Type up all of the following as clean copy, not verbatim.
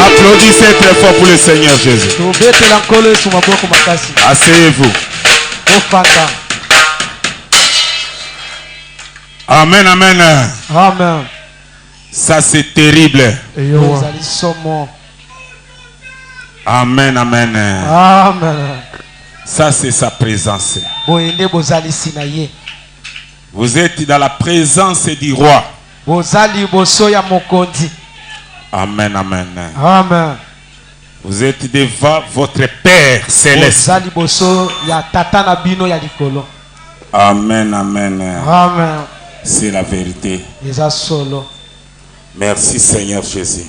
Applaudissez très fort pour le Seigneur Jésus. Asseyez-vous. Amen, amen. Amen. Ça c'est terrible. Amen, amen. Amen. Ça c'est sa présence. Vous êtes dans la présence du roi. Amen, amen. Amen. Vous êtes devant votre Père céleste. Amen, amen. Amen. C'est la vérité. Merci Seigneur Jésus.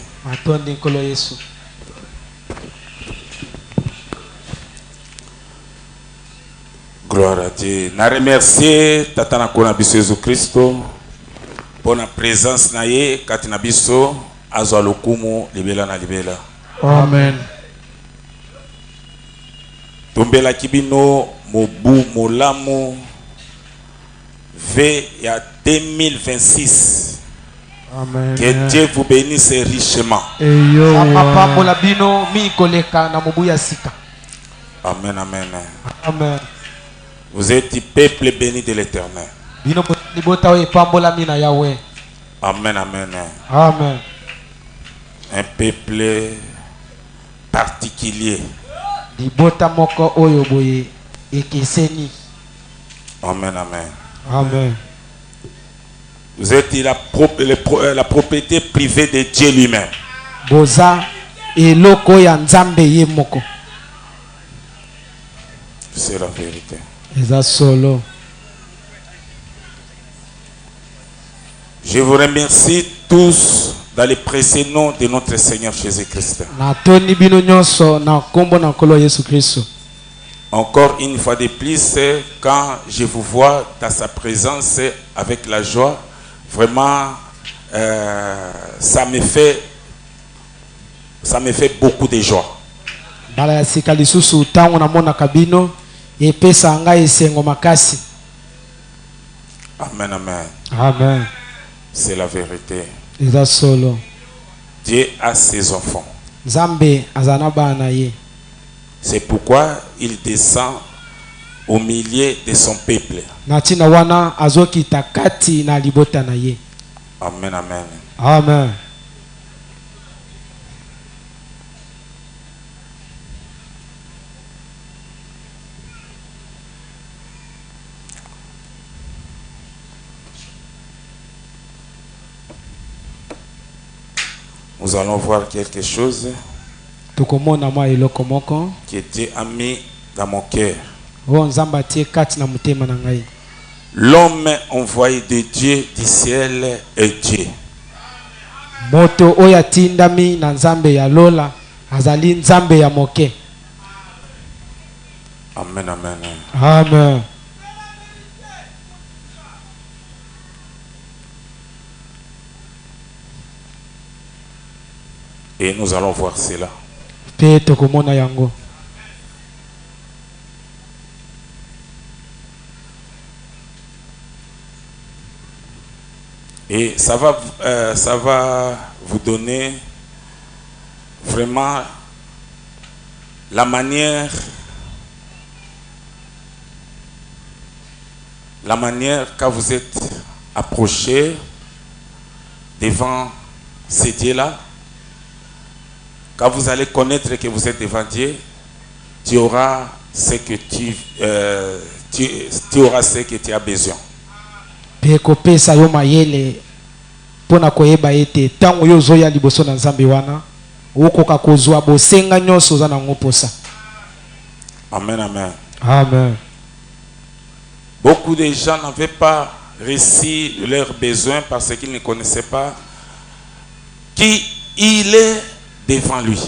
Gloire à Dieu. Na remercier Tata Nakona biso Jésus Christo pour la présence naye katina biso azwa lokumu libela na libela. Amen. Tombela kibino mobu molamu V ya 2026. Amen. Que Dieu vous bénisse richement. Amen, amen. Amen. Vous êtes peuple béni de l'Éternel. Amen, amen. Amen. Un peuple particulier. Amen, amen. Amen. Vous êtes la propriété privée de Dieu lui-même. C'est la vérité. Je vous remercie tous dans les précieux noms de notre Seigneur Jésus-Christ. Encore une fois de plus, quand je vous vois dans sa présence avec la joie, vraiment, ça me fait beaucoup de joie. Amen, amen. Amen. C'est la vérité. Dieu a ses enfants. C'est pourquoi il descend au milieu de son peuple. Amen, amen. Amen. Nous allons voir quelque chose que Dieu a mis dans mon cœur. L'homme envoyé de Dieu du ciel est Dieu. Amen, amen. Amen. Et nous allons voir cela. Et ça va vous donner vraiment la manière quand vous êtes approché devant ces dieux-là. Quand vous allez connaître que vous êtes devant Dieu, tu auras ce que tu auras ce que tu as besoin. Amen, amen. Amen. Beaucoup de gens n'avaient pas réussi leurs besoins parce qu'ils ne connaissaient pas qui il est devant lui.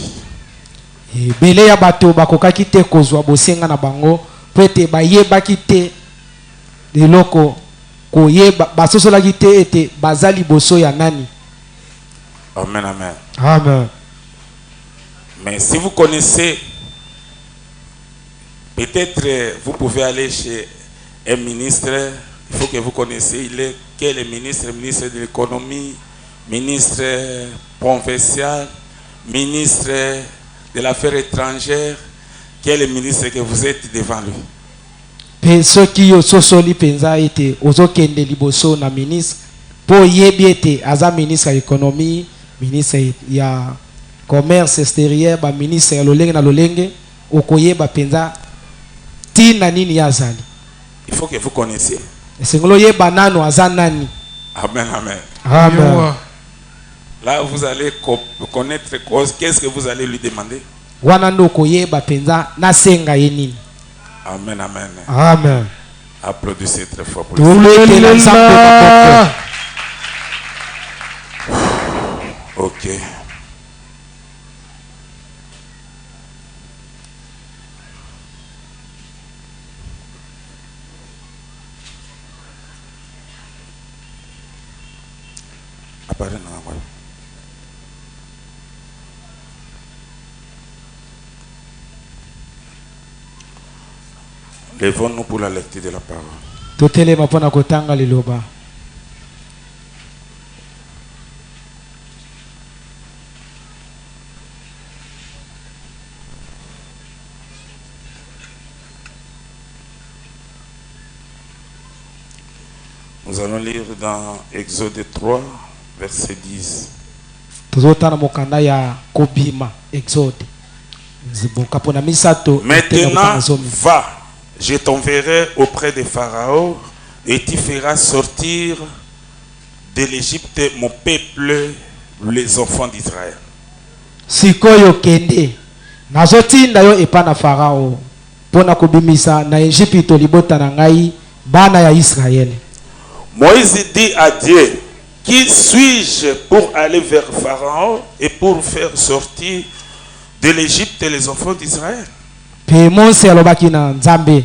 koyeba basosolaki te ete baza liboso ya nani. Amen, amen. Amen. Mais si vous connaissez, peut-être vous pouvez aller chez un ministre, il faut que vous connaissiez, il est quel est ministre de l'économie, ministre provincial, ministre de l'affaires étrangères, quel est le ministre que vous êtes devant lui. Pe soki yo sosoli penza ete ozokende liboso na ministre po yebi ete aza ministre ya économie, ministre ya commerce extérieur, ba ministre ya lolenge na lolenge, okoyeba penza tina nini yazali. Il faut que vous connaissiez. Sengolo yeba nano aza nani. Amen, amen. Amen. Là, vous allez connaître qu'est-ce que vous allez lui demander. Wana ndo koyeba penza na senga ye nini. Amen, amen. Amen. Applaudissez très fort pour le Ok. Apparaît dans la voie. Lèvons-nous pour la lecture de la parole. Totelema pona kotanga liloba. Nous allons lire dans Exode 3, verset 10. Tozotana mokanda ya kobima Exode. Maintenant, va, je t'enverrai auprès de Pharaon et tu feras sortir de l'Égypte mon peuple, les enfants d'Israël. Sikoyo kende. Nazotinda yo epana Pharaon. Pona kobimisa na Égypte libota na ngai bana ya Israël. Moïse dit à Dieu, qui suis-je pour aller vers Pharaon et pour faire sortir de l'Égypte les enfants d'Israël? Pe Mose alobaki na Nzambe,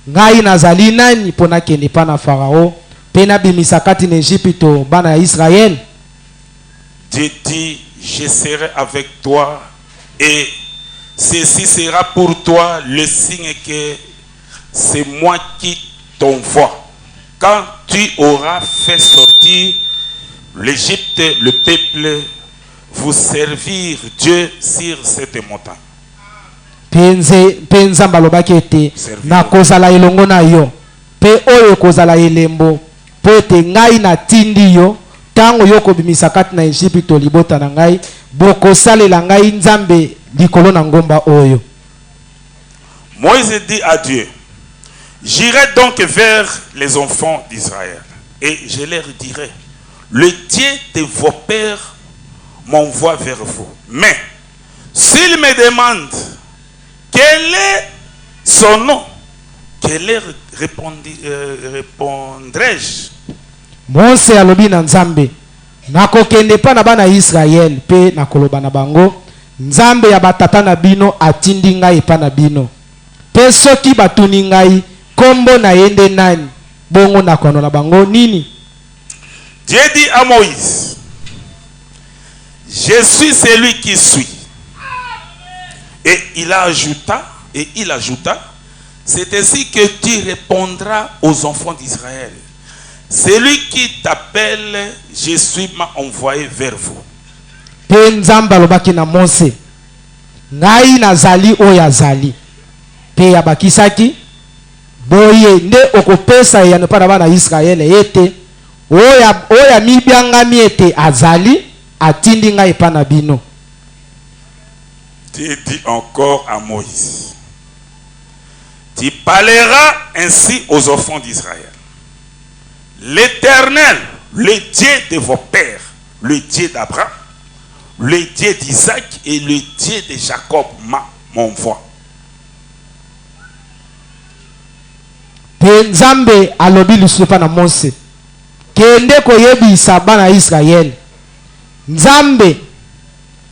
ngai nazali nani pona kende pana Pharaon, pe na bimisa kati na Égypte bana ya Israël? Dieu dit, je serai avec toi et ceci sera pour toi le signe que c'est moi qui t'envoie. Quand tu auras fait sortir l'Égypte, le peuple, vous servir Dieu sur cette montagne. Pe Nzambe alobaki ete na kozala elongo na yo, pe oyo kozala elembo, po ete ngai na tindi yo, tango yo kobimisa kati na Égypte libota na ngai, bokosalela ngai Nzambe likolo na ngomba oyo. Moïse dit à Dieu, j'irai donc vers les enfants d'Israël et je leur dirai, le Dieu de vos pères m'envoie vers vous. Mais s'ils me demandent quel est son nom, que leur répondrai-je? Mose alobi na Nzambe, nakokende pa na bana Israël pe nakoloba na bango, Nzambe ya batata na bino atindi ngai pa na bino. Pe soki batuni ngai kombo na yende nani, bongo nakono na bango nini? Dieu dit à Moïse, je suis celui qui suis. Et il ajouta, c'est ainsi que tu répondras aux enfants d'Israël. Celui qui t'appelle, je suis m'a envoyé vers vous. Pe Nzambe alobaki na Mose, ngai nazali oyo azali. Pe yabakisaki, boye nde okopesa ya pa na bana Israël ete oya mibiangami ete azali atindi ngai pa na bino. Dieu dit encore à Moïse, tu parleras ainsi aux enfants d'Israël. L'Éternel, le Dieu de vos pères, le Dieu d'Abraham, le Dieu d'Isaac et le Dieu de Jacob m'envoie. Pe Nzambe alobi lisusu pa na Mose, kende koyebisa bana Israël, Nzambe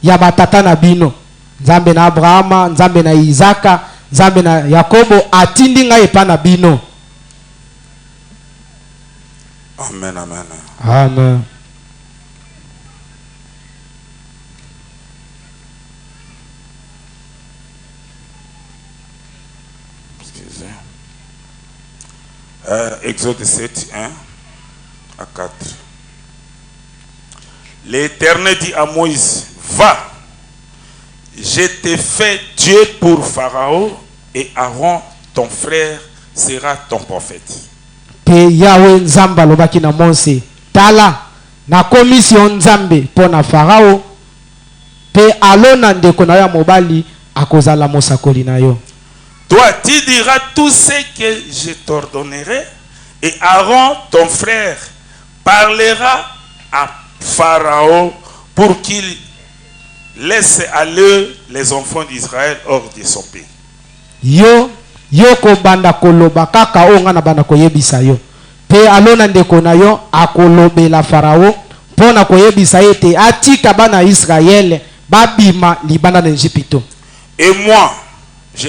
ya batata na bino, Nzambe na Abrahama, Nzambe na Isaka, Nzambe na Yakobo atindi ngai pa na bino. Amen, amen. Amen. Excusez. Exode 7, 1 à 4. L'Éternel dit à Moïse, va, je t'ai fait Dieu pour Pharaon et Aaron, ton frère, sera ton prophète. Pe Yahweh Nzamba lobaki na Mose, tala na commission Nzambe pona Farao pe alona ndeko na ya mobali akozala mosakoli na yo. Toi, tu diras tout ce que je t'ordonnerai et Aaron, ton frère, parlera à Pharaon pour qu'il laisse aller les enfants d'Israël hors de son pays. Yo ko banda koloba kaka onga na banda koyebisa yo. Pe alona ndeko na yo akolobela Farao pona koyebisa ete atika bana Israël babima libanda na Égypte. Et moi, je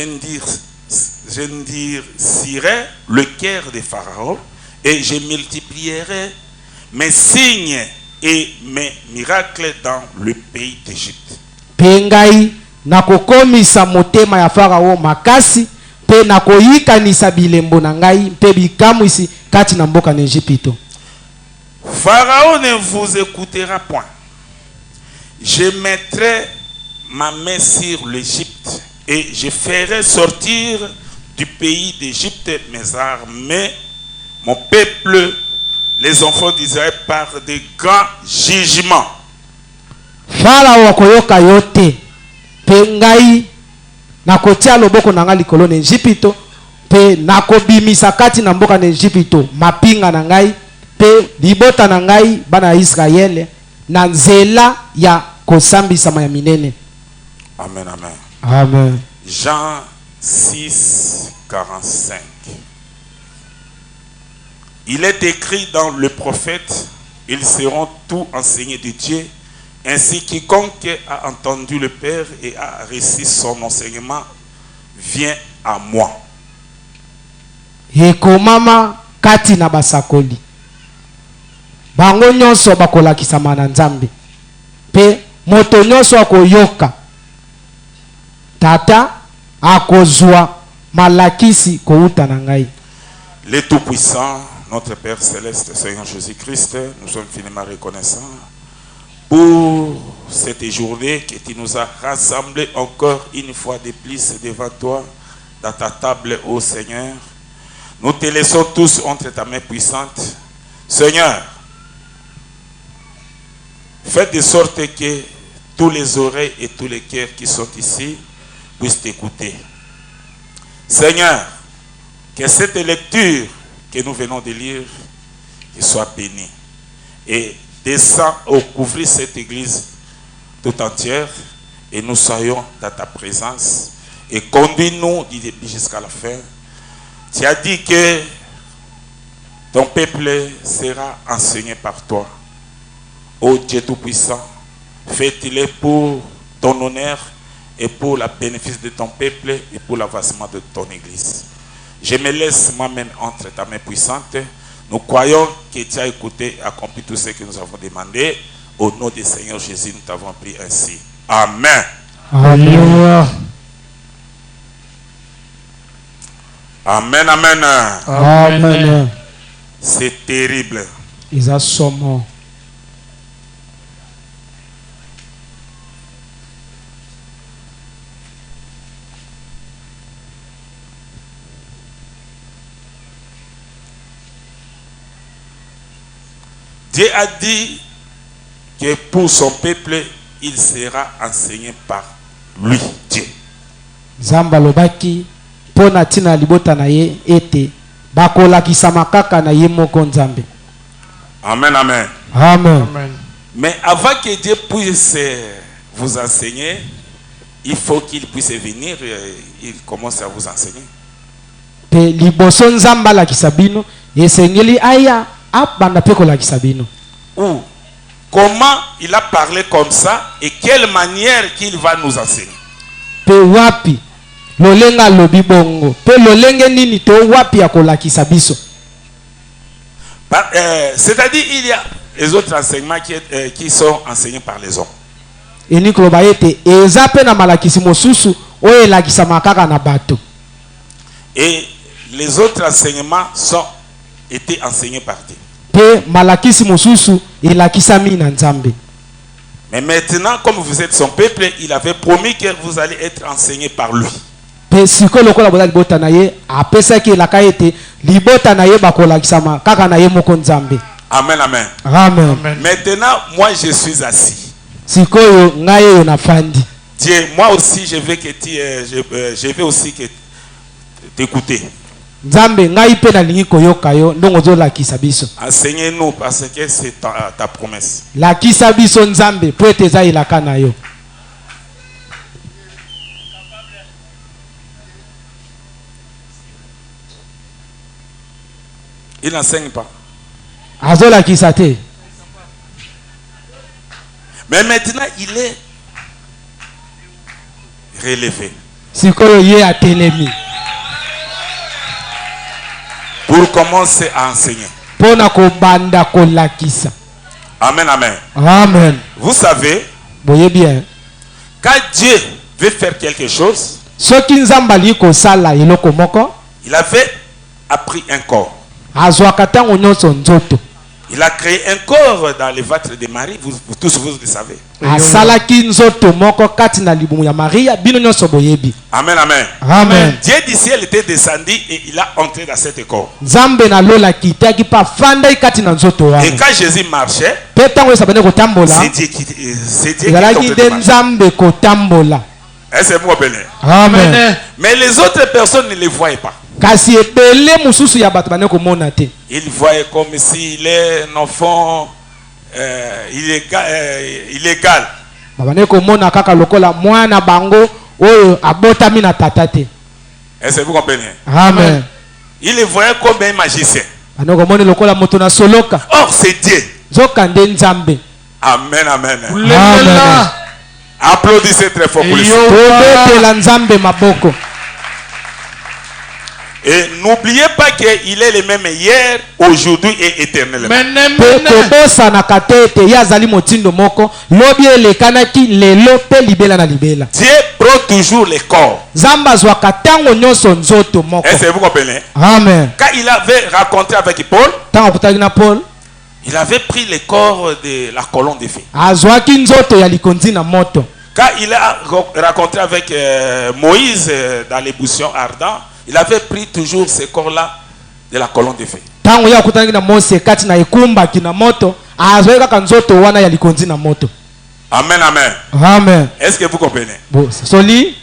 endurcirai le cœur de Pharaon et je multiplierai mes signes et mes miracles dans le pays d'Égypte. Pe ngai nakokomisa motema ya Farao makasi pe nakoyikanisa bilembo na ngai pe bikamwisi kati na mboka na Égypte. Pharaon ne vous écoutera point. Je mettrai ma main sur l'Égypte et je ferai sortir du pays d'Égypte mes armées, mon peuple, les enfants d'Israël par des grands jugements. Farao akoyoka yote pe ngai nakotia loboko na ngai likolo na Égypte pe nakobimisa kati na mboka na Égypte mapinga na ngai pe libota na ngai bana Israël na nzela ya kosambisama ya minene. Amen, amen. Amen. Jean 6, 45. Il est écrit dans le prophète, ils seront tous enseignés de Dieu, ainsi quiconque a entendu le Père et a reçu son enseignement vient à moi. Ekomama kati na basakoli. Bango nyonso bakolakisama na Nzambe. Pe moto nyonso akoyoka. Tata akozwa malakisi kouta na ngai. Le Tout-Puissant, notre Père Céleste, Seigneur Jésus-Christ, nous sommes infiniment reconnaissants pour cette journée que tu nous as rassemblés encore une fois de plus devant toi, dans ta table, ô Seigneur. Nous te laissons tous entre ta main puissante. Seigneur, fais de sorte que tous les oreilles et tous les cœurs qui sont ici puissent t'écouter. Seigneur, que cette lecture que nous venons de lire soit bénie et descend au couvrir cette église tout entière et nous soyons dans ta présence et conduis-nous du début jusqu'à la fin. Tu as dit que ton peuple sera enseigné par toi. Ô Dieu Tout-Puissant, fais-le pour ton honneur et pour le bénéfice de ton peuple et pour l'avancement de ton église. Je me laisse moi-même entre ta main puissante. Nous croyons que tu as écouté et accompli tout ce que nous avons demandé. Au nom du Seigneur Jésus, nous t'avons prié ainsi. Amen. Alléluia. Amen, amen. Amen. C'est terrible. Isa somo. Dieu a dit que pour son peuple, il sera enseigné par lui, Dieu. Zamba lobaki pona tina libota na ye ete bakolakisama kaka na ye moko Nzambe. Amen, amen. Amen. Amen. Mais avant que Dieu puisse vous enseigner, il faut qu'il puisse venir, il commence à vous enseigner. Pe liboso Nzamba la kisabino esengeli aya abanda pe kolakisa bino. Ou comment il a parlé comme ça et quelle manière qu'il va nous enseigner. Pe wapi lolenga lobi bongo pe lolenge nini to wapi akolakisa biso. C'est-à-dire, il y a les autres enseignements qui sont enseignés par les hommes. Eni koloba ete eza pe na malakisi mosusu oyo elakisama kaka na bato. Et les autres enseignements étaient enseignés par Dieu. Pe malakisi mosusu elakisami na Nzambe. Mais maintenant, comme vous êtes son peuple, il avait promis que vous allez être enseigné par lui. Pe siko lokola boza libota na ye apesaki elaka ete libota na ye bakolakisama kaka na ye moko Nzambe. Amen, amen. Amen. Maintenant, moi je suis assis. Sikoyo ngai yo na fandi. Dieu, moi aussi je veux que je veux aussi que t'écouter. Nzambe ngai pe na lingi koyoka yo ndongo zo lakisa biso. Enseignez-nous parce que c'est ta promesse. Lakisa biso Nzambe po ete za ilaka na yo. Il n'enseigne pas. Azo lakisa te. Mais maintenant, il est relevé. Sikoyo ye atelemi. Pour commencer à enseigner. Pona ko banda ko lakisa. Amen, amen. Amen. Vous savez, Boye bien. quand Dieu veut faire quelque chose, Soki Nzambe ali ko sala eloko moko, il avait appris un corps. azwaka tango nyonso nzoto. Il a créé un corps dans le ventre de Marie, vous tous vous le savez. Asalaki nzoto moko kati na libumu ya Maria, bino nyonso boyebi. Amen, amen. Amen. Dieu du ciel était descendu et il a entré dans cet corps. Nzambe na lola kitaki pa fanda kati na nzoto wana. Et quand Jésus marchait, Pe tango esabane ko tambola, c'est Dieu qui ezalaki nde Nzambe ko tambola. Est-ce que vous comprenez? Amen. Mais les autres personnes ne les voyaient pas. Kasi ebele mususu ya bato bane ko mona te. Ils voyaient comme s'il est un enfant illégal. Babane ko mona kaka lokola mwana bango oyo abotami na tata te. Est-ce que vous comprenez? Amen. Ils les voyaient comme un magicien. Bane ko mona lokola moto na soloka. Or c'est Dieu. Zoka nde Nzambe. Amen, amen. Amen. Applaudissez très fort pour lui. Tobetela Nzambe maboko. Et n'oubliez pas qu'il est le même hier, aujourd'hui et éternellement. Tobosa na katete ya zali motindo moko lobi elekanaki lelo pe libela na libela. Dieu prend toujours les corps. Zamba zwaka tango nyonso nzoto moko. Est-ce que vous comprenez? Amen. Quand il avait raconté avec Paul, Tango kutaki na Paul, il avait pris les corps de la colonne de feu. azwaki nzoto ya likonzi na moto. Quand il a raconté avec Moïse dans les buissons ardents, il avait pris toujours ces corps-là de la colonne de feu. Tango ya kutaki na Mose kati na ikumba kina moto, azwaki kaka nzoto wana ya likonzi na moto. Amen, amen. Amen. Est-ce que vous comprenez? Bon, soli.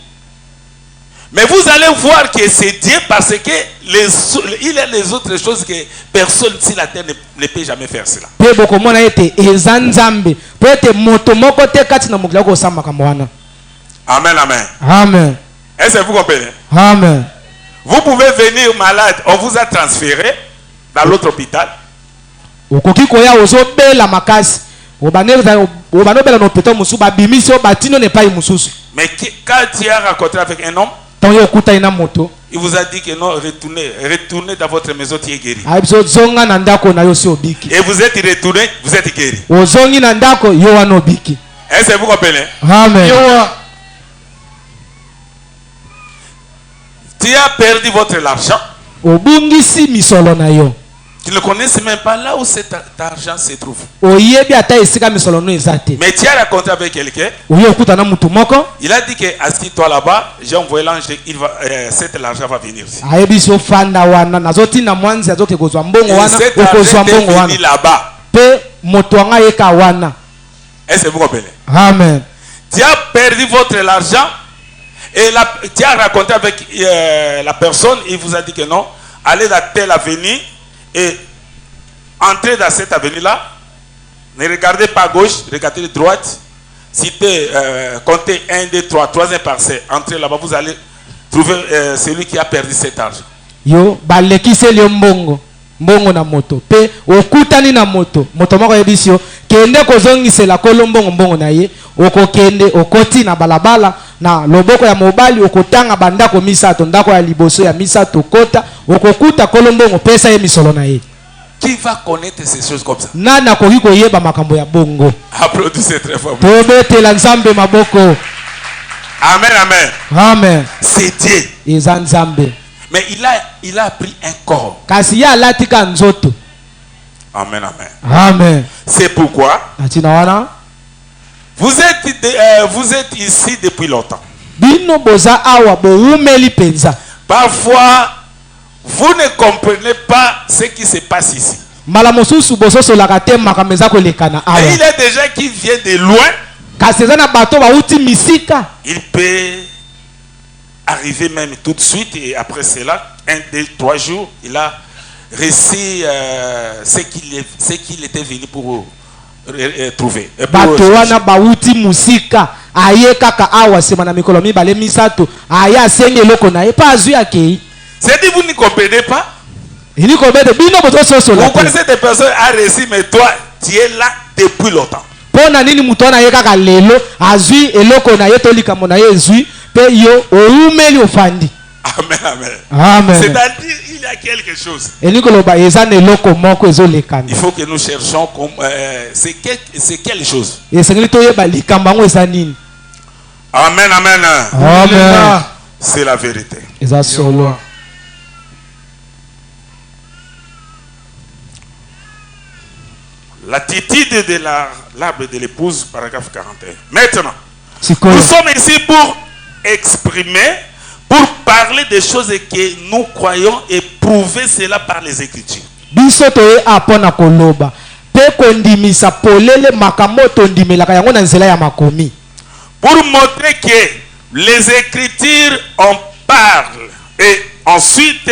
Mais vous allez voir que c'est Dieu parce que il y a les autres choses que personne sur la terre ne peut jamais faire cela. Pe boko mona ete eza Nzambe. Po ete moto moko te kati na mokila ko samba kamwana. Amen, amen. Amen. Est-ce que vous comprenez? Amen. Vous pouvez venir malade, on vous a transféré dans l'autre hôpital. Okoki koya ozobela makasi. Obaneza obanobela no peto musu ba bimisi o batino ne pai mususu. Mais quand tu as rencontré avec un homme, Tango okuta ina moto. il vous a dit que non, retournez dans votre maison, tu es guéri. Aibiso zonga na ndako na yo si obiki. Et vous êtes retourné, vous êtes guéri. Ozongi na ndako yo wana obiki. Est-ce que vous comprenez? Amen. Tu as perdu votre argent. Obungisi misolo na yo. Tu ne connais même pas là où cet argent se trouve. Oyebi ata esika misolo no ezate. Mais tu as raconté avec quelqu'un. Oyo okuta na mutu moko. Il a dit que assis-toi là-bas, j'ai envoyé l'ange, cet argent va venir ici. Ayebiso fanda wana nazoti na mwanzi azoke kozwa mbongo Et wana cet okozwa argent mbongo est wana. venu là-bas. Pe moto anga yeka wana. Est-ce que vous comprenez? Amen. Tu as perdu votre argent et tu as raconté avec la personne, il vous a dit que non, allez dans telle avenue et entrez dans cette avenue-là. Ne regardez pas à gauche, regardez à droite. Si tu comptez 1, 2, 3, 3e parcelle, entrez là-bas, vous allez trouver celui qui a perdu cet argent. Yo balekise lyo mbongo. Mbongo na moto. Pe okutani na moto. Moto moko yebisio kende kozongisela kolombongo mbongo na ye. Okokende okoti na balabala na loboko ya mobali okotanga bandako misato ndako ya liboso ya misato kota okokuta kolombongo pesa ye misolo na ye. Qui va connaître ces choses comme ça? Nana koki koyeba makambo ya bongo. Applaudissez très fort. Tobetela nzambe maboko. Amen, amen. Amen. C'est Dieu. Eza nzambe. Mais il a pris un corps. Kasi ya latika nzoto. Amen, amen. Amen. C'est pourquoi Atina wana vous êtes ici depuis longtemps. bino boza awa boumeli penza. Parfois, vous ne comprenez pas ce qui se passe ici. Mala mosusu bososo lakate makameza ko lekana awa. Et il y a des gens qui viennent de loin. Kasi eza na bato ba uti misika. Il peut arriver même tout de suite et après cela, 1, 2, 3 jours, il a réussi ce qu'il était venu pour trouver. Bato wana ba uti musika. Aye kaka awa sema na mikolo mibale misato. Aya senge loko na epa azu yake. C'est dit vous ne comprenez pas? Ini ko bete bino bososo la. Pourquoi cette personne a réussi mais toi tu es là depuis longtemps? Pona nini mutu ana ye kaka lelo azui eloko na ye tolika mona ye zui pe yo oumeli ofandi. Amen, amen. Amen. C'est-à-dire il y a quelque chose. Enikoloba eza na eloko moko ezolekana. Il faut que nous cherchions c'est quelle chose. Esengeli toyeba likambo ngo eza nini. Amen, amen. Amen. C'est la vérité. Eza solo. L'attitude de l'arbre de l'épouse, paragraphe 41. Maintenant, Sikoyo. nous sommes ici pour exprimer, pour parler des choses que nous croyons et prouver cela par les Écritures. Biso toye apona koloba. Pe kondimisa polele makamoto ndimelaka yango na nzela ya makomi. Pour montrer que les Écritures en parlent et ensuite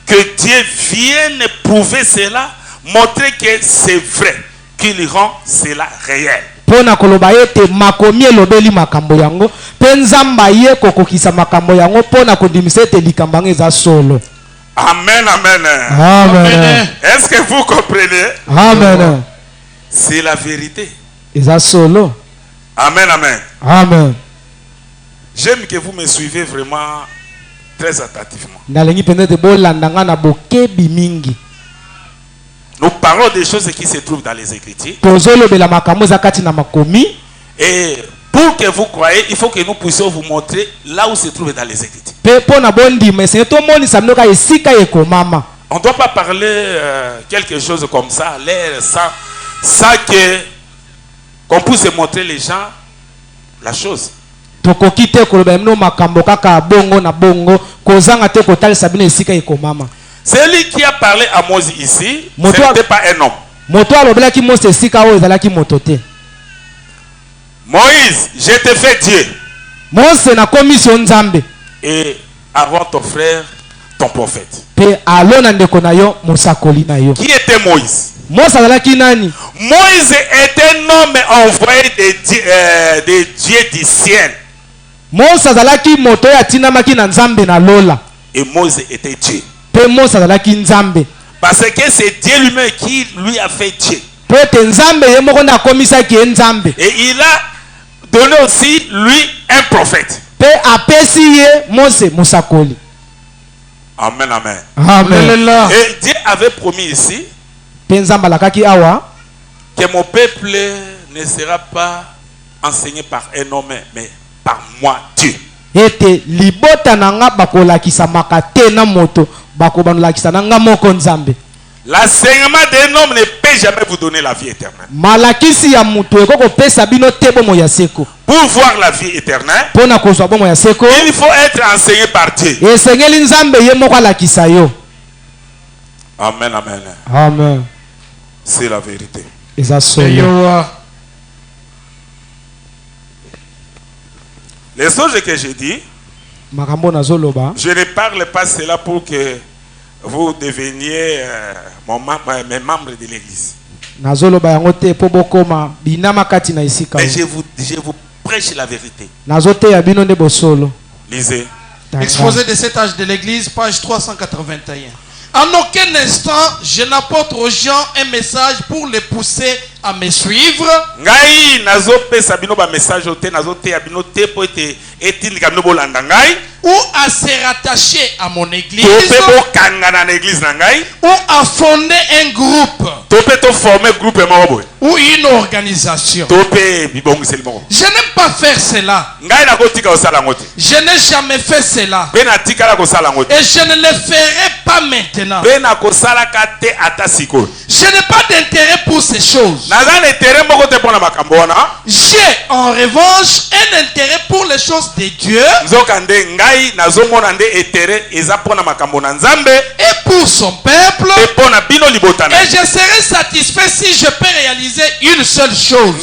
que Dieu vienne prouver cela, montrer que c'est vrai, qu'il rend cela réel. Pona koloba ete makomi elobeli makambo yango pe nzamba ye kokokisa makambo yango pona kondimisa ete likambo yango eza solo. Amen, amen. Amen. Est-ce que vous comprenez? Amen. C'est la vérité. Eza solo. Amen, amen. Amen. J'aime que vous me suivez vraiment très attentivement. Nalengi penete bolanda nga na bokebi mingi. Nous parlons des choses qui se trouvent dans les Écritures. Tozolobela makambo za kati na makomi. Et pour que vous croyez, il faut que nous puissions vous montrer là où se trouve dans les Écritures. Pe pona bondi mais c'est to moni samnoka esika ekomama. On ne doit pas parler quelque chose comme ça, l'air sans que qu'on puisse montrer les gens la chose. Tokoki te koloba mno makambo kaka bongo na bongo kozanga te kotalisa bino esika ekomama. Celui qui a parlé à Moïse ici, ce n'était pas un homme. Moto alobelaki Mose esika oyo ezalaki moto te. Moïse, je te fais Dieu. Mose na commission nzambe. Et Aaron ton frère, ton prophète. Pe alona ndeko na yo musakoli na yo. Qui était Moïse? Mose azalaki nani? Moïse est un homme envoyé de Dieu du ciel. Mose azalaki moto ya tinamaki na nzambe na lola. Et Moïse était Dieu. Pe Mose azalaki nzambe. Parce que c'est Dieu lui-même qui lui a fait Dieu. Pe te nzambe ye moko na komisaki nzambe. Et il a donné aussi lui un prophète. Pe apesi ye Mose musakoli. Amen, amen. Amen. Et Dieu avait promis ici Pe nzamba lakaki awa que mon peuple ne sera pas enseigné par un homme, mais par moi, Dieu. ete libota na nga bakolakisa makate na moto bakobanolakisa na nga moko nzambe. L'enseignement d'un homme ne peut jamais vous donner la vie éternelle. Malakisi ya mutu ekoko pesa bino te bomo ya seko. Pour voir la vie éternelle, Pona kozwa bomo ya seko, il faut être enseigné par Dieu. esengeli nzambe ye moko alakisa yo. Amen, amen. Amen. C'est la vérité. Eza solo. Les choses que j'ai dit, Makambo nazoloba. je ne parle pas cela pour que vous deveniez mes membres de l'église. Nazoloba yango te po bokoma binama kati na isika. Mais je vous prêche la vérité. Nazote ya bino nde bosolo. Lisez. Exposé de cet âge de l'église, page 381. En aucun instant, je n'apporte aux gens un message pour les pousser à me suivre. Ngai nazo pesa bino ba message ote nazo te ya bino te po ete etindika bino bolanda ngai. ou à se rattacher à mon église, ou à fonder un groupe, ou une organisation. Je n'aime pas faire cela. Je n'ai jamais fait cela. Et je ne le ferai pas maintenant. Je n'ai pas d'intérêt pour ces choses. J'ai en revanche un intérêt pour les choses de Dieu et pour son peuple. Et je serai satisfait si je peux réaliser une seule chose.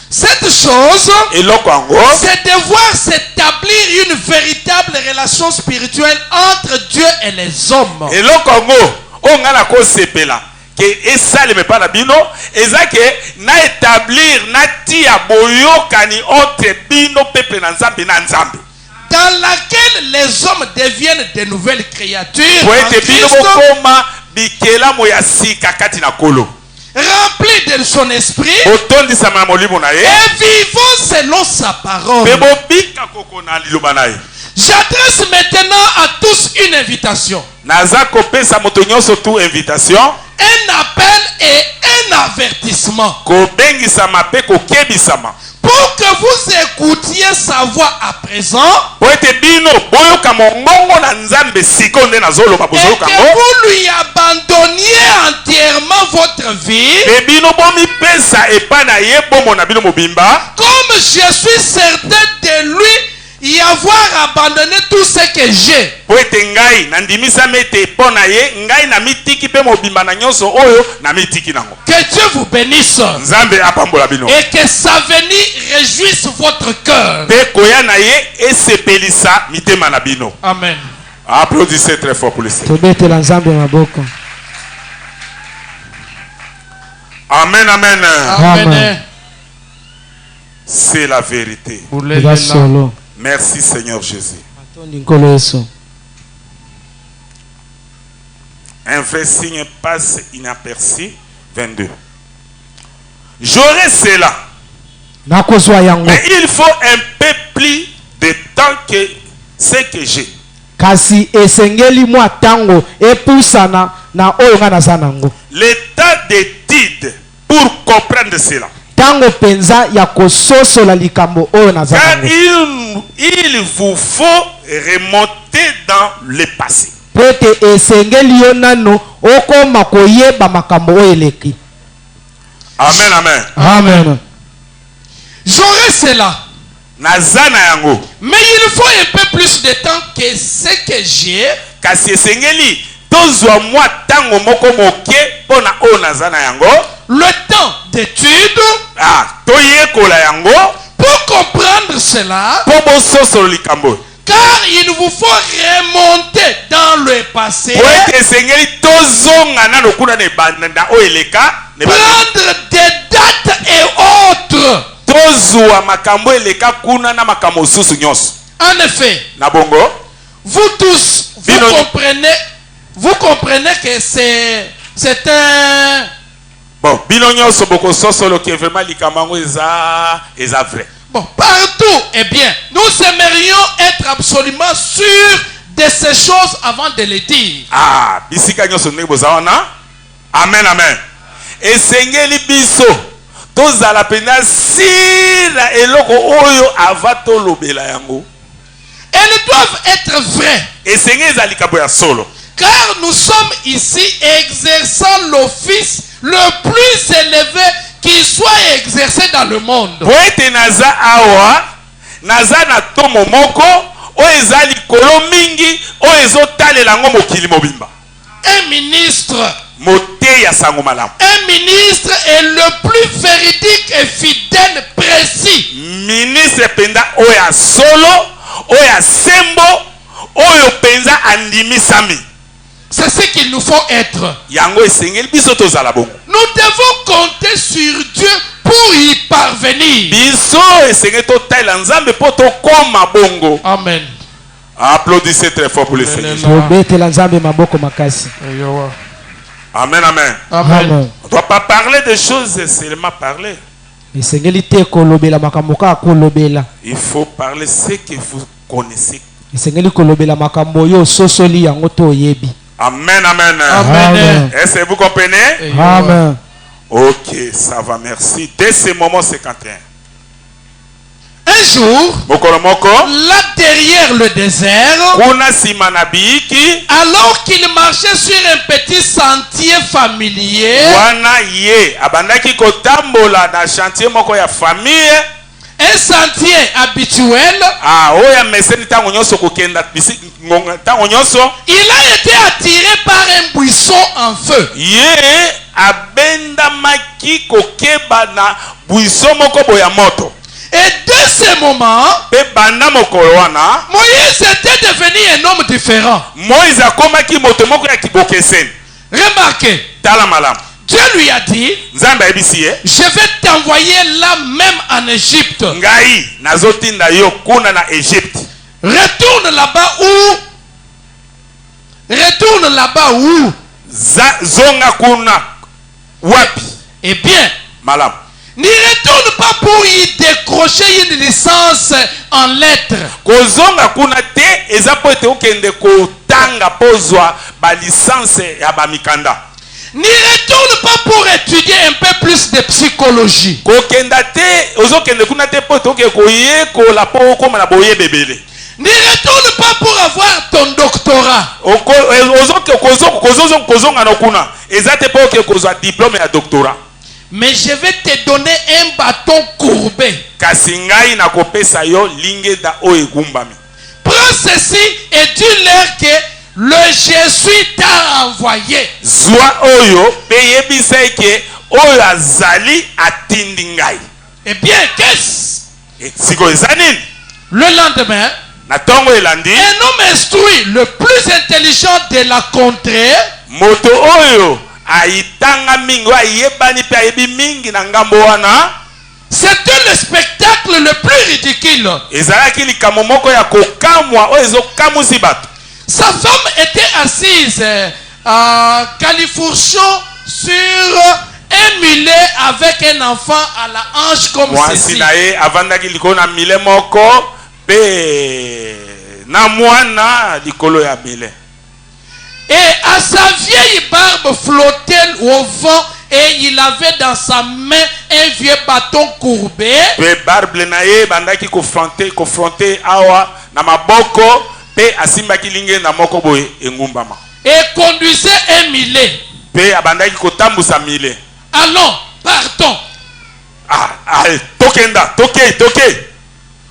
Cette chose, c'est devoir s'établir une véritable relation spirituelle entre Dieu et les hommes. Que esaleme pa na bino ezake na établir na tia boyokani entre bino peuple na nzambe dans laquelle les hommes deviennent de nouvelles créatures en Christ, remplis de son esprit et vivons selon sa parole. J'adresse maintenant à tous une invitation. Un appel et un avertissement. Pour que vous écoutiez sa voix à présent et que vous lui abandonniez entièrement votre vie, comme je suis certain de lui y avoir abandonné tout ce que j'ai. Que Dieu vous bénisse et que sa venue réjouisse votre cœur. Amen. Applaudissez très fort pour le Seigneur. Amen, amen. Amen. C'est la vérité. Merci Seigneur Jésus. Un vrai signe passe inaperçu. 22. J'aurai cela. Mais il faut un peu plus de temps que ce que j'ai. Le temps d'étude pour comprendre cela. Car il vous faut remonter dans le passé. Amen, amen. Amen. J'aurai cela. Mais il faut un peu plus de temps que ce que j'ai. Le temps d'étude. Pour comprendre cela. Car il vous faut remonter dans le passé. Prendre des dates et autres. En effet, vous tous, vous comprenez que c'est un... Bon, Bon, partout, eh bien, nous aimerions être absolument sûrs de ces choses avant de les dire. Ah, amen, amen. Et sengeli biso, tozala pena sila eloko oyo avato lobela yango. Elles doivent être vraies. Et sengeli zalikabo ya solo. Car nous sommes ici exerçant l'office le plus élevé qui soit exercé dans le monde. Poete naza awa, naza na tomo moko, o ezali kolo mingi, o ezotale lango mokili mobimba. Un ministre. Un ministre est le plus véridique et fidèle, précis. Ministre penda oya solo, oya sembo, oyo penza andimi sami. C'est ce qu'il nous faut être. Yango esengeli biso tozala bongo. Nous devons compter sur Dieu pour y parvenir. Biso esengeli totala nzambe po tokoma bongo. Amen. Applaudissez très fort pour le Seigneur. Amen. Amen, amen. Amen. On ne doit pas parler des choses, seulement parler. Il faut parler ce que vous connaissez. Amen, amen. Amen. Est-ce que vous comprenez? Amen. Ok, ça va, merci. Dès ce moment 51. Un jour, là derrière le désert, alors qu'il marchait sur un petit sentier familier, un sentier habituel, il a été attiré par un buisson en feu. Et dès ce moment, Moïse était devenu un homme différent. Remarquez, Dieu lui a dit, je vais t'envoyer là même en Égypte. Retourne là-bas où? Eh bien, n'y retourne pas pour y décrocher une licence en lettres. N'y retourne pas pour étudier un peu plus de psychologie. N'y retourne pas pour avoir ton doctorat. Mais je vais te donner un bâton courbé. Prends ceci et dis-leur que le Jésus t'a envoyé. Eh bien, qu'est-ce? Le lendemain, un homme instruit, le plus intelligent de la contrée, c'était le spectacle le plus ridicule. Sa femme était assise à califourchon sur un mulet avec un enfant à la hanche comme ceci. Et à sa vieille barbe flottait au vent et il avait dans sa main un vieux bâton courbé. Et conduisait un mulet. Allons, partons.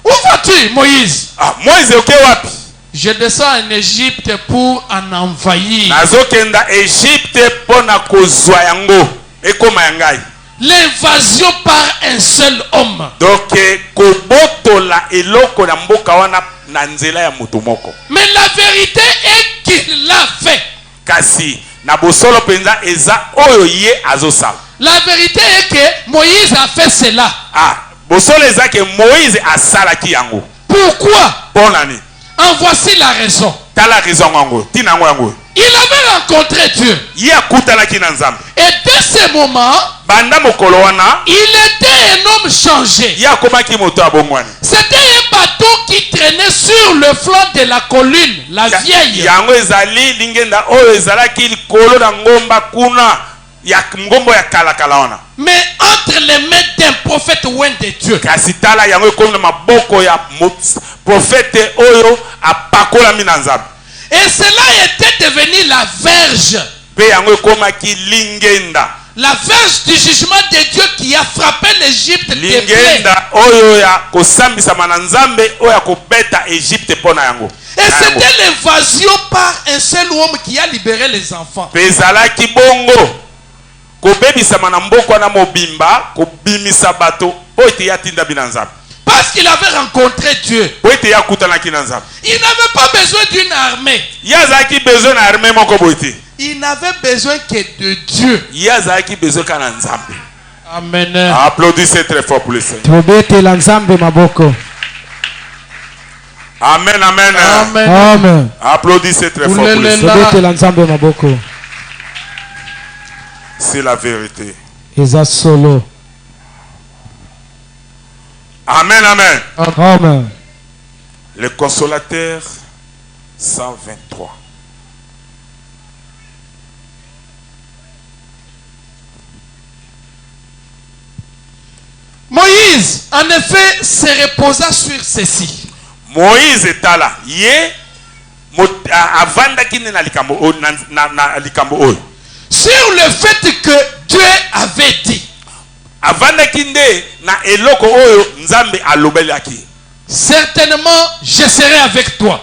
Où vas-tu, Moïse? Je descends en Égypte pour en envahir. L'invasion par un seul homme. Mais la vérité est qu'il l'a fait. La vérité est que Moïse a fait cela. Pourquoi? En voici la raison. Il avait rencontré Dieu. Et dès ce moment, il était un homme changé. C'était un bateau qui traînait sur le flanc de la colline, la vieille. Mais entre les mains d'un prophète loin de Dieu. Et cela était devenu la verge. La verge du jugement de Dieu qui a frappé l'Égypte de plaies. Et c'était l'invasion par un seul homme qui a libéré les enfants. Parce qu'il avait rencontré Dieu. Il n'avait pas besoin d'une armée. Il n'avait besoin que de Dieu. Amen. Applaudissez très fort pour le Seigneur. Amen, amen. Amen. Applaudissez très fort pour le Seigneur. C'est la vérité. Amen, amen. Amen. Le consolateur 123. Moïse, en effet, se reposa sur ceci. Moïse est là. Sur le fait que Dieu avait dit. Certainement, je serai avec toi.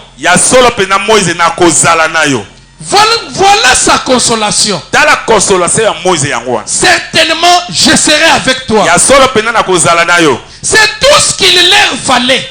Voilà sa consolation. Certainement, je serai avec toi. C'est tout ce qu'il leur fallait.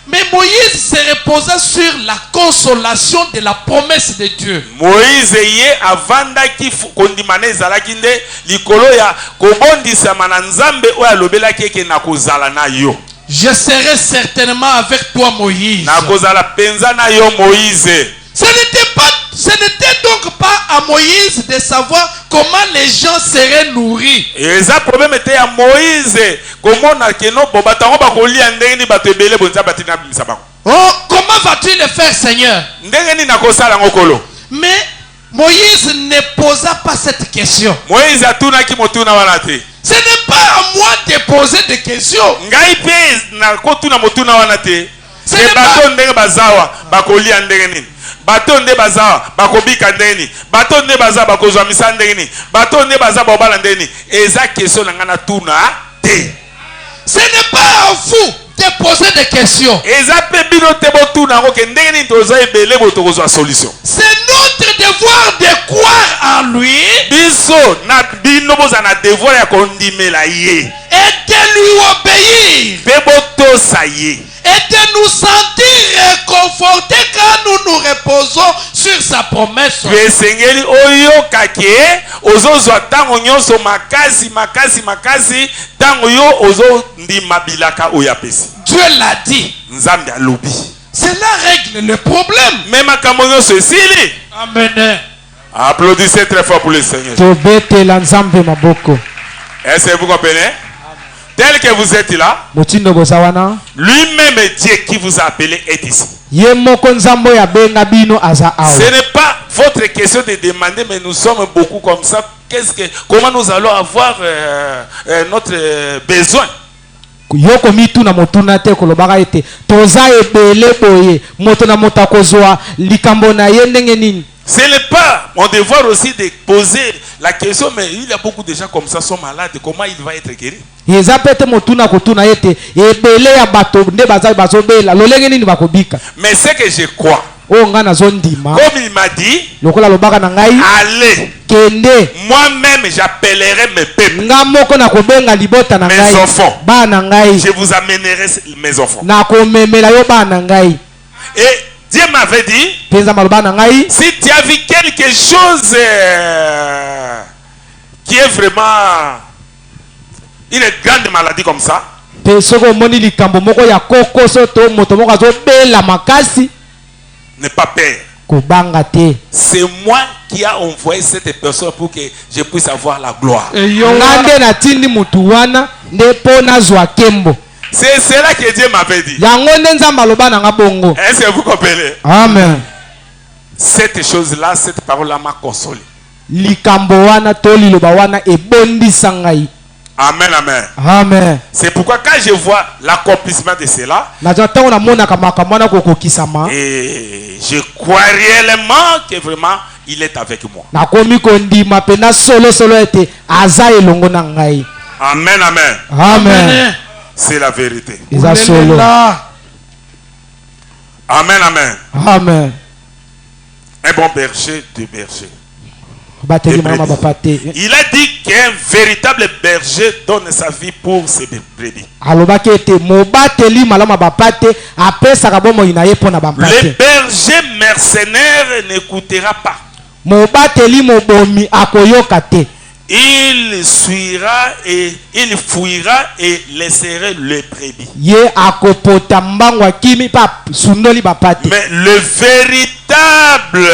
Mais Moïse se reposa sur la consolation de la promesse de Dieu. Moïse ye avanda ki kondimane ezalaki nde likolo ya kobondisa mananzambe oya lobela keke na kozala na yo. Je serai certainement avec toi, Moïse. Na kozala penza na yo, Moïse. Ce n'était donc pas à Moïse de savoir comment les gens seraient nourris. Et ça problème était à Moïse. Comment vas-tu le faire, Seigneur? Mais Moïse ne posa pas cette question. Moïse a tout qui mo tuna wana te. Ce n'est pas à moi de poser des questions. Ngai pe na ko tuna mo tuna wana te. C'est bato ndenge bazawa bakolia ndenge nini. Bato nde bazawa bakobika ndeni. Bato nde bazawa bakozwa misa ndeni. Bato nde bazawa babala ndeni. Eza question na ngana tuna te. Ce n'est pas à vous de poser des questions. Eza pe bino te botuna ngo ke ndenge nini toza ebele boto kozwa solution. C'est notre devoir de croire en lui. Biso na bino boza na devoir ya kondimela ye. Et de lui obéir. Pe boto sa ye. Et de nous sentir réconfortés quand nous nous reposons sur sa promesse. Sengeli oyo kake ozozwa tango nyonso makasi makasi makasi tango yo ozo ndima bilaka oyapesi. Dieu l'a dit. Nzambe alobi. Cela règle le problème. Même makambo nyonso esili. Amen. Applaudissez très fort pour le Seigneur. Tobetela nzambe maboko. Est-ce que vous comprenez? Tel que vous êtes là, lui-même Dieu qui vous a appelé est ici. Ce n'est pas votre question de demander, mais nous sommes beaucoup comme ça. Comment nous allons avoir notre besoin? Yoko mituna motuna te kolobaka ete toza ebele boye moto na moto akozwa likambo na ye ndenge nini. Ce n'est pas mon devoir aussi de poser la question, mais il y a beaucoup de gens comme ça sont malades. Comment il va être guéri? Mais ce que je crois, comme il m'a dit, allez, moi-même j'appellerai mes peuples, mes enfants. Je vous amènerai mes enfants. Et Dieu m'avait dit, si tu as vu quelque chose qui est vraiment une grande maladie comme ça, n'aie pas peur. C'est moi qui a envoyé cette personne pour que je puisse avoir la gloire. C'est cela que Dieu m'avait dit. Est-ce que vous comprenez? Amen. Cette chose-là, cette parole-là m'a consolé. Amen, amen. Amen. C'est pourquoi quand je vois l'accomplissement de cela, et je crois réellement que vraiment il est avec moi. Amen, amen. Amen. C'est la vérité. Amen, amen. Amen. Un bon berger de berger. Il a dit qu'un véritable berger donne sa vie pour ses brebis. Le berger mercenaire n'écoutera pas. Il suivra et il fouillera et laissera les brebis. Mais le véritable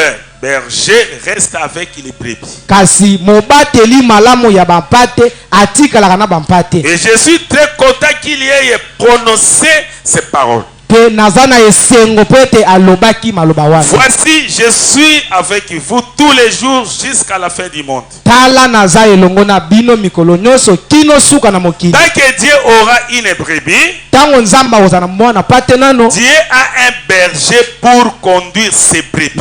berger reste avec les brebis. Kasi mobateli malamu ya bampate atikala na bampate. Et je suis très content qu'il y ait prononcé ces paroles. Voici, je suis avec vous tous les jours jusqu'à la fin du monde. Tant que Dieu aura une brebis, Dieu a un berger pour conduire ses brebis.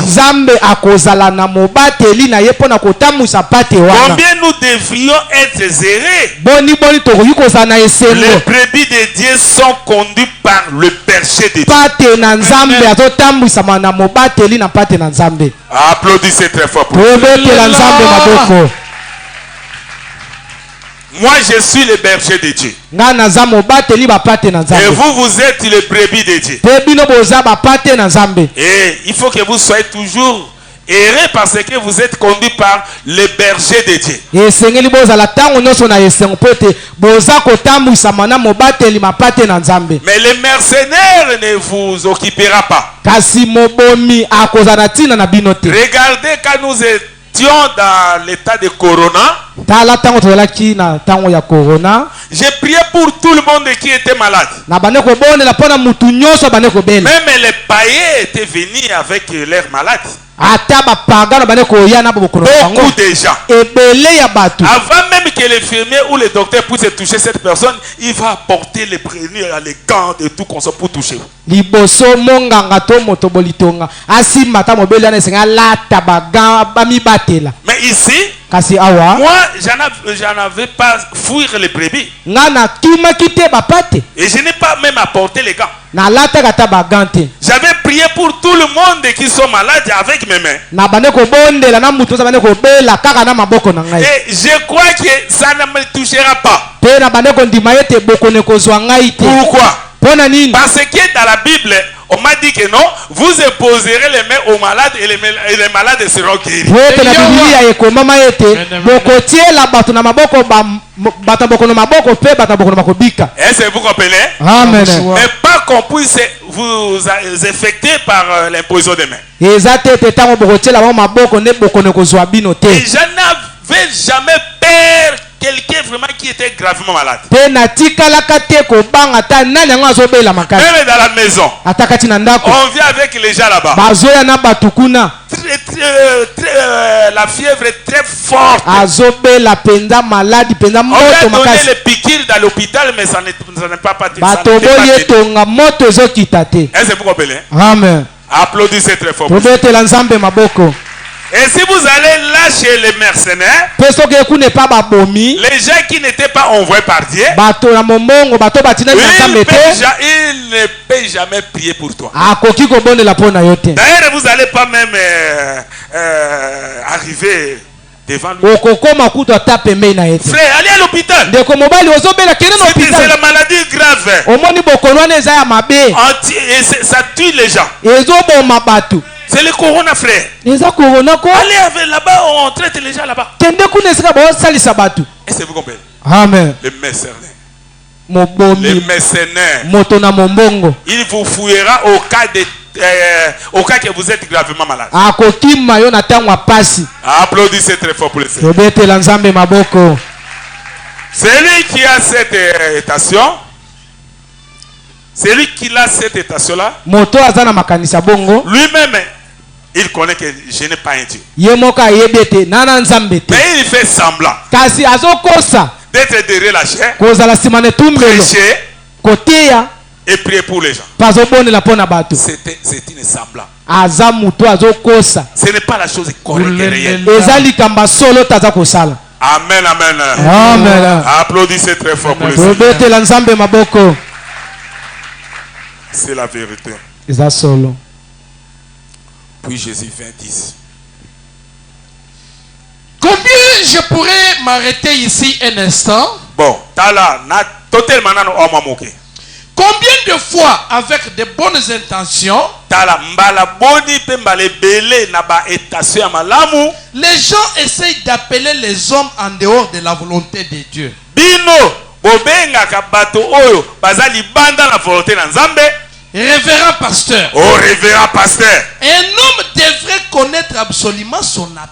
Combien nous devrions être zélés? Les brebis de Dieu sont conduits par le berger de Dieu. Applaudissez très fort pour moi, je suis le berger de Dieu. Et vous, vous êtes le brebis de Dieu. Et il faut que vous soyez toujours heureux parce que vous êtes conduit par le berger de Dieu. Mais le mercenaire ne vous occupera pas. Regardez quand nous étions dans l'état de Corona. J'ai prié pour tout le monde qui était malade. Même les païens étaient venus avec leurs malades. Beaucoup de gens. Avant même que l'infirmier ou le docteur puisse toucher cette personne, il va apporter les prévenus, les gants et tout qu'on soit pour toucher. Mais ici, moi, j'en avais pas fuir les brebis. Et je n'ai pas même apporté les gants. J'avais prié pour tout le monde qui sont malades avec mes mains. Et je crois que ça ne me touchera pas. Pourquoi? Parce que dans la Bible, on m'a dit que non, vous imposerez les mains aux malades et les malades seront guéris. Est-ce que vous comprenez? Amen. Mais pas qu'on puisse vous affecter par l'imposition des mains. Et je n'avais jamais peur quelqu'un vraiment qui était gravement malade. Même dans la maison, on vient avec les gens là-bas. La fièvre est très forte. On va donner les piqûres dans l'hôpital, mais ça n'est pas parti. Est-ce que vous comprenez? Amen. Applaudissez très fort. Et si vous allez là chez les mercenaires, les gens qui n'étaient pas envoyés par Dieu, ils ne peuvent jamais prier pour toi. D'ailleurs, vous n'allez pas même arriver devant lui. Frère, allez à l'hôpital. Si c'est la maladie grave, ça tue les gens. C'est le corona, frère. Allez là-bas, on traite les gens là-bas. Est-ce que vous comprenez? Amen. Les mercenaires. Les mercenaires. Il vous fouillera au cas que vous êtes gravement malade. Applaudissez très fort pour le Seigneur. Celui qui a cette station, celui qui a cette étation-là, lui-même, il connaît que je n'ai pas un Dieu. Mais il fait semblant d'être derrière la chair, prêcher et prier pour les gens. C'est une semblant. Ce n'est pas la chose correcte et réelle. Amen, amen. Amen. Applaudissez très fort pour le Seigneur. C'est la vérité. Puis Jésus 20:10. Combien je pourrais m'arrêter ici un instant? Bon, combien de fois, avec de bonnes intentions, les gens essayent d'appeler les hommes en dehors de la volonté de Dieu? Révérend pasteur. Oh révérend pasteur. Un homme devrait connaître absolument son appel.